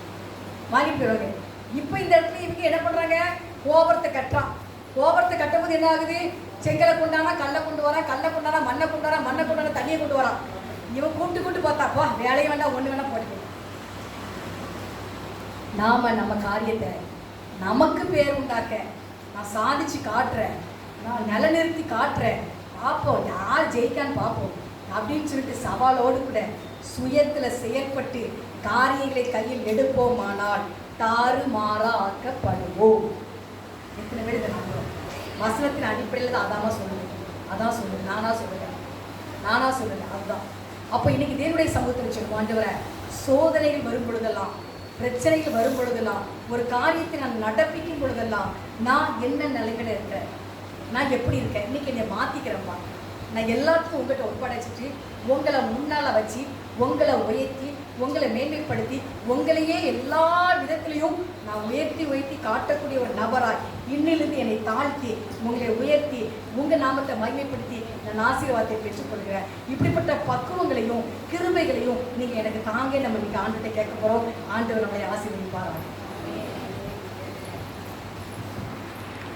இப்போ இந்த இடத்துல இவங்க என்ன பண்ணுறாங்க? கோபுரத்தை கட்டும்போது என்ன ஆகுது? செங்கலை கொண்டானா கல்லை கொண்டு வரான், கல்லை கொண்டானா மண்ணை கொண்டானா தண்ணியை கொண்டு வரான். இவன் கூப்பிட்டு பார்த்தாப்பா வேலையை வேண்டாம், ஒன்று வேணா போட்டு நம்ம காரியத்தை நமக்கு பேர் உண்டாக்க, நான் சாதிச்சு காட்டுறேன், நான் நிலைநிறுத்தி காட்டுறேன், பார்ப்போம் யார் ஜெயிக்கான்னு பார்ப்போம் அப்படின்னு சொல்லிட்டு சவாலோடு கூட சுயத்தில் செயல்பட்டு காரியங்களை கையில் எடுப்போமானால் தாறுமாறா ஆக்கப்படுவோம். எத்தனை பேர் இதை நம்புறோம்? வசனத்தின் அடிப்படையில் தான் அதான் சொல்லுது. நானா சொல்லுங்க அதுதான். அப்போ இன்னைக்கு தேவனுடைய சமூகத்தில் சொல்லுவோம், ஆண்டவரே சோதனைகள் வரும் பொழுதெல்லாம், பிரச்சனைகள் வரும் பொழுதெல்லாம், ஒரு காரியத்தை நான் நடப்பிக்கும் பொழுதெல்லாம் நான் என்ன நிலைமையில இருக்கிறேன், நான் எப்படி இருக்கேன், இன்னைக்கு என்னை மாற்றிக்கிறேன்ப்பா. நான் எல்லாத்துக்கும் உங்கள்கிட்ட ஒப்படைச்சிட்டு உங்களை முன்னால் வச்சு உங்களை உயர்த்தி உங்களை மேன்மைப்படுத்தி உங்களையே எல்லா விதத்திலையும் நான் உயர்த்தி காட்டக்கூடிய ஒரு நபராய் இன்னிலிருந்து என்னை தாழ்த்தி உங்களை உயர்த்தி உங்கள் நாமத்தை மகிமைப்படுத்தி நான் ஆசீர்வாதத்தை பெற்றுக்கொள்கிறேன். இப்படிப்பட்ட பக்குவங்களையும் கிருபைகளையும் நீங்கள் எனக்கு தாங்க நம்ம இன்னைக்கு ஆண்டுகிட்ட கேட்க போகிறோம். ஆண்டவர் நம்மளை ஆசீர்வதிப்பார்.